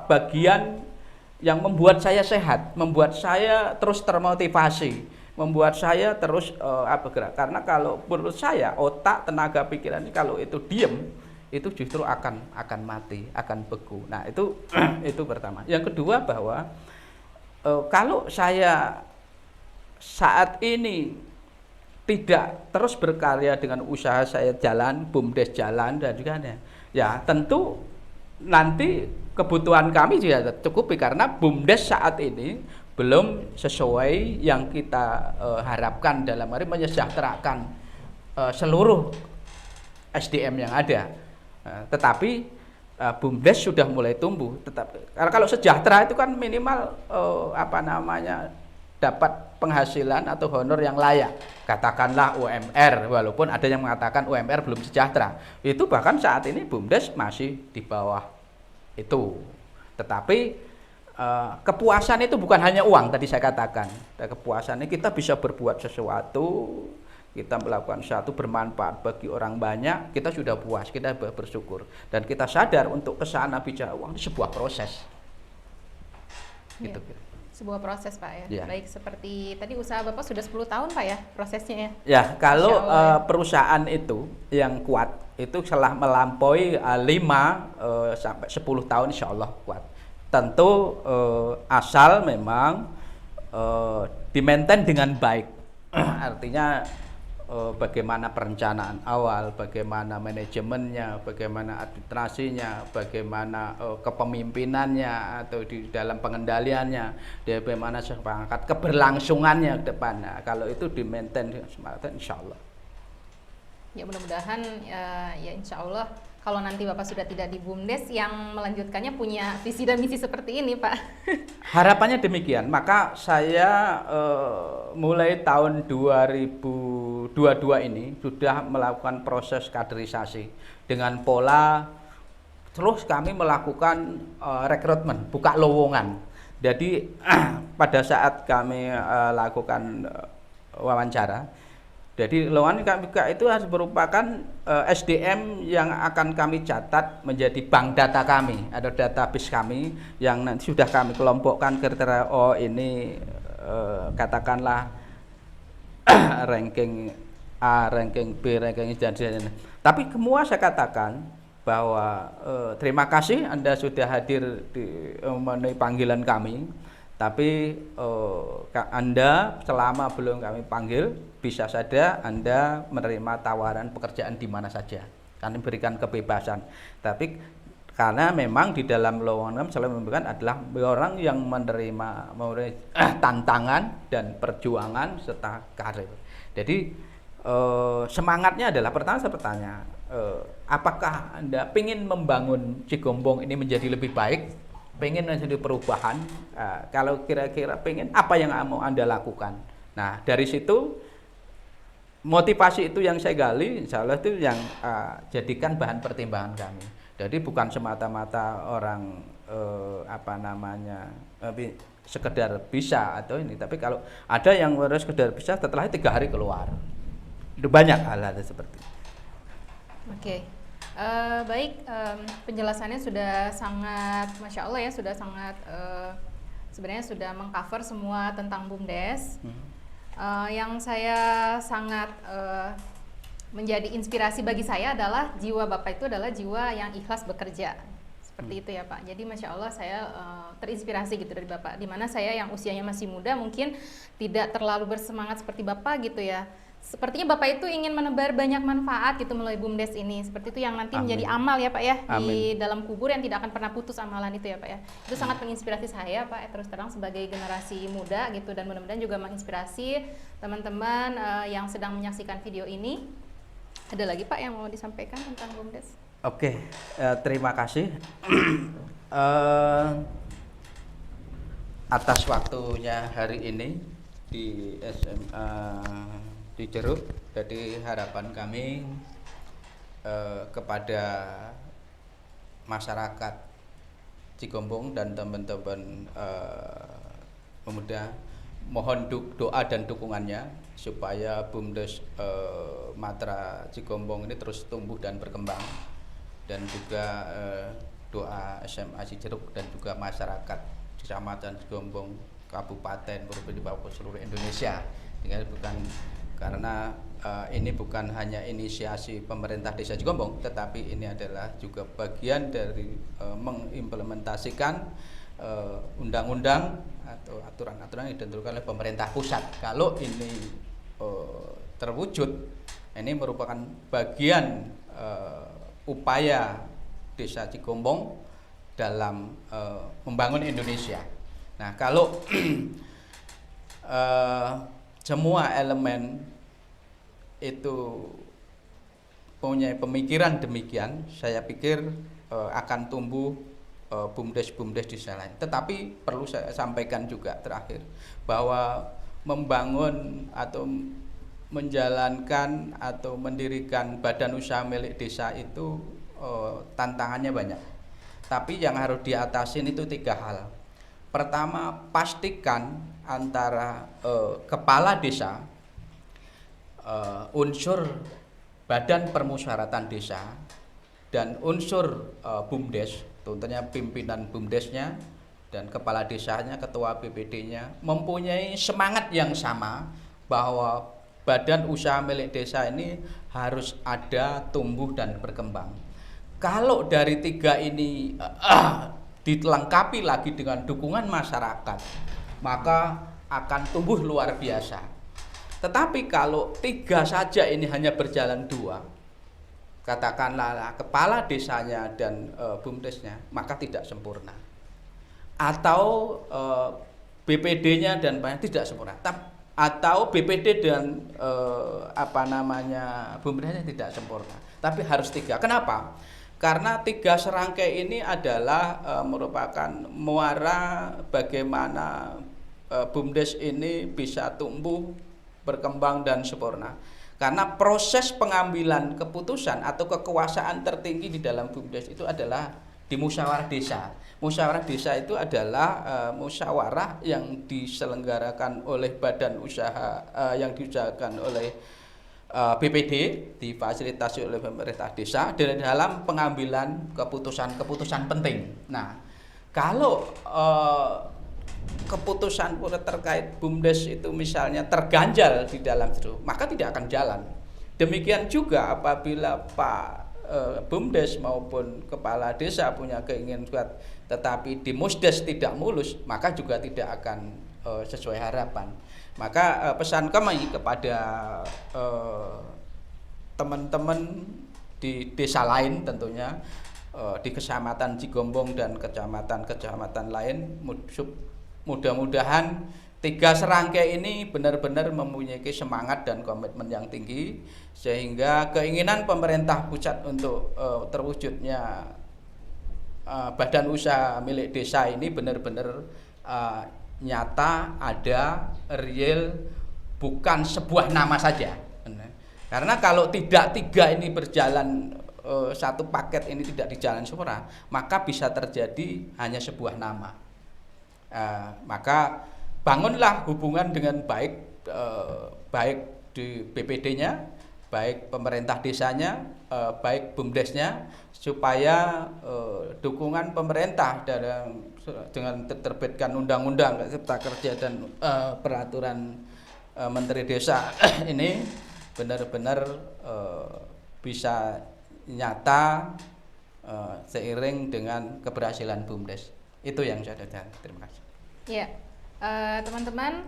bagian yang membuat saya sehat, membuat saya terus termotivasi, membuat saya terus bergerak. Karena kalau menurut saya otak, tenaga pikiran kalau itu diem, itu justru akan mati, akan beku. Nah itu itu pertama. Yang kedua bahwa kalau saya saat ini tidak terus berkarya dengan usaha saya jalan, BUMDes jalan dan juga ya tentu nanti kebutuhan kami juga tercukupi karena BUMDes saat ini belum sesuai yang kita harapkan dalam hari menyejahterakan seluruh SDM yang ada. Tetapi BUMDes sudah mulai tumbuh. Karena kalau sejahtera itu kan minimal dapat penghasilan atau honor yang layak, katakanlah UMR, walaupun ada yang mengatakan UMR belum sejahtera, itu bahkan saat ini BUMDes masih di bawah itu. Tetapi kepuasan itu bukan hanya uang, tadi saya katakan, kepuasannya kita bisa berbuat sesuatu, kita melakukan sesuatu bermanfaat bagi orang banyak, kita sudah puas, kita bersyukur, dan kita sadar untuk kesana bicara uang itu sebuah proses gitu. sebuah proses Pak ya. Ya. Baik, seperti tadi usaha Bapak sudah 10 tahun Pak ya prosesnya ya. Ya, kalau Insya Allah, ya. perusahaan itu yang kuat itu setelah melampaui 5 sampai 10 tahun insya Allah kuat. Tentu asal memang di-maintain dengan baik. Artinya bagaimana perencanaan awal, bagaimana manajemennya, bagaimana administrasinya, bagaimana kepemimpinannya atau di dalam pengendaliannya, bagaimana sepakat keberlangsungannya ke depan. Nah, kalau itu di-maintain insya Allah. Ya mudah-mudahan ya insya Allah kalau nanti Bapak sudah tidak di BUMDes yang melanjutkannya punya visi dan misi seperti ini Pak. Harapannya demikian. Maka saya mulai tahun 2022 ini sudah melakukan proses kaderisasi dengan pola terus kami melakukan rekrutmen, buka lowongan. Jadi pada saat kami lakukan wawancara, jadi lowongan kami itu harus merupakan SDM yang akan kami catat menjadi bank data kami atau database kami yang nanti sudah kami kelompokkan kriteria ini katakanlah ranking A, ranking B, ranking dan sebagainya. Tapi semua saya katakan bahwa terima kasih Anda sudah hadir di memenuhi panggilan kami. Tapi Anda selama belum kami panggil bisa saja Anda menerima tawaran pekerjaan di mana saja. Kami berikan kebebasan. Tapi karena memang di dalam lowongan selalu memberikan adalah orang yang menerima tantangan dan perjuangan serta karir. Jadi semangatnya adalah pertama saya bertanya, apakah Anda ingin membangun Cigombong ini menjadi lebih baik? Pengen menjadi perubahan, kalau kira-kira pengen apa yang mau Anda lakukan. Nah dari situ motivasi itu yang saya gali, insya Allah itu yang jadikan bahan pertimbangan kami. Jadi bukan semata-mata orang sekedar bisa atau ini, tapi kalau ada yang harus sekedar bisa setelah 3 hari keluar. Itu banyak hal-hal seperti itu. Oke. Baik, penjelasannya sudah sangat, Masya Allah ya, sudah sangat sebenarnya sudah mengcover semua tentang BUMDes. Yang saya sangat menjadi inspirasi bagi saya adalah jiwa Bapak itu adalah jiwa yang ikhlas bekerja. Seperti itu ya Pak. Jadi Masya Allah saya terinspirasi gitu dari Bapak. Dimana saya yang usianya masih muda mungkin tidak terlalu bersemangat seperti Bapak gitu ya. Sepertinya Bapak itu ingin menebar banyak manfaat gitu melalui BUMDes ini. Seperti itu yang nanti menjadi amal ya Pak ya. Di dalam kubur yang tidak akan pernah putus amalan itu ya Pak ya. Itu sangat menginspirasi saya Pak, terus terang sebagai generasi muda gitu. Dan mudah-mudahan juga menginspirasi teman-teman yang sedang menyaksikan video ini. Ada lagi Pak yang mau disampaikan tentang BUMDes? Oke, terima kasih atas waktunya hari ini di SMA Cijeruk. Jadi harapan kami kepada masyarakat Cigombong dan teman-teman pemuda, mohon doa dan dukungannya supaya BUMDes Matra Cigombong ini terus tumbuh dan berkembang, dan juga doa SMA Cijeruk dan juga masyarakat Kecamatan Cigombong, Kabupaten Provinsi Papua seluruh Indonesia. Karena ini bukan hanya inisiasi pemerintah Desa Cigombong, tetapi ini adalah juga bagian dari mengimplementasikan undang-undang atau aturan-aturan yang ditentukan oleh pemerintah pusat. Kalau ini terwujud, ini merupakan bagian upaya Desa Cigombong dalam membangun Indonesia. Nah, kalau semua elemen itu punya pemikiran demikian, saya pikir akan tumbuh BUMDes di sana lain. Tetapi perlu saya sampaikan juga terakhir bahwa membangun atau menjalankan atau mendirikan badan usaha milik desa itu tantangannya banyak. Tapi yang harus diatasin itu 3 hal. Pertama, pastikan antara kepala desa, unsur badan permusyawaratan desa, dan unsur BUMDes, tentunya pimpinan BUMDesnya dan kepala desanya, ketua BPD-nya mempunyai semangat yang sama bahwa badan usaha milik desa ini harus ada, tumbuh dan berkembang. Kalau dari tiga ini dilengkapi lagi dengan dukungan masyarakat, maka akan tumbuh luar biasa. Tetapi kalau tiga saja ini hanya berjalan dua, katakanlah kepala desanya dan BUMDesnya, maka tidak sempurna. Atau BPD-nya dan banyak tidak sempurna. Atau BPD dan BUMDesnya tidak sempurna. Tapi harus tiga. Kenapa? Karena tiga serangkai ini adalah merupakan muara bagaimana BUMDes ini bisa tumbuh, berkembang dan sempurna. Karena proses pengambilan keputusan atau kekuasaan tertinggi di dalam BUMDes itu adalah di musyawarah desa. Musyawarah desa itu adalah musyawarah yang diselenggarakan oleh badan usaha yang diusahakan oleh BPD, difasilitasi oleh pemerintah desa dalam pengambilan keputusan-keputusan penting. Nah, kalau keputusan terkait BUMDes itu misalnya terganjal di dalam itu, maka tidak akan jalan. Demikian juga apabila Pak BUMDes maupun kepala desa punya keinginan kuat tetapi di Musdes tidak mulus, maka juga tidak akan sesuai harapan. Maka pesan kami kepada teman-teman di desa lain tentunya di Kecamatan Cigombong dan kecamatan-kecamatan lain, mudah-mudahan tiga serangkai ini benar-benar mempunyai semangat dan komitmen yang tinggi sehingga keinginan pemerintah pusat untuk terwujudnya badan usaha milik desa ini benar-benar nyata, ada, real, bukan sebuah nama saja. Karena kalau tidak tiga ini berjalan, satu paket ini tidak dijalan sempurna, maka bisa terjadi hanya sebuah nama. Maka bangunlah hubungan dengan baik, baik di BPD-nya, baik pemerintah desanya, baik BUMDesnya, supaya dukungan pemerintah dengan terbitkan undang-undang cipta kerja dan peraturan Menteri Desa ini benar-benar bisa nyata seiring dengan keberhasilan BUMDes. Itu yang saya ada. Terima kasih. Ya, teman-teman,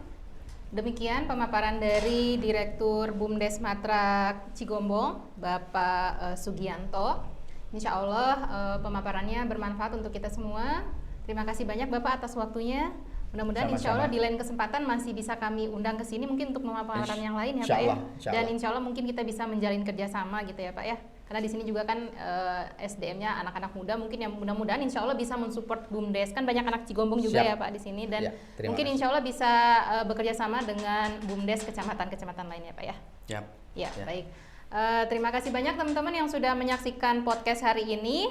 demikian pemaparan dari Direktur BUMDes Matra Cigombong, Bapak Sugianto. Insya Allah pemaparannya bermanfaat untuk kita semua. Terima kasih banyak Bapak atas waktunya. Mudah-mudahan insya Allah di lain kesempatan masih bisa kami undang ke sini mungkin untuk pemaparan yang lain ya Pak ya. Dan insya Allah mungkin kita bisa menjalin kerjasama gitu ya Pak ya. Karena di sini juga kan SDM-nya anak-anak muda mungkin yang mudah-mudahan insya Allah bisa mensupport BUMDes. Kan banyak anak Cigombong juga ya Pak di sini dan mungkin insya Allah bisa bekerja sama dengan BUMDes kecamatan-kecamatan lain ya Pak ya. Ya, baik. Terima kasih banyak teman-teman yang sudah menyaksikan podcast hari ini.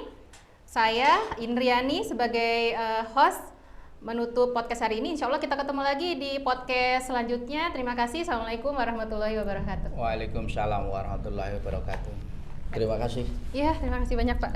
Saya Indriani sebagai host menutup podcast hari ini. Insya Allah kita ketemu lagi di podcast selanjutnya. Terima kasih. Assalamualaikum warahmatullahi wabarakatuh. Waalaikumsalam warahmatullahi wabarakatuh. Terima kasih. Iya, terima kasih banyak Pak.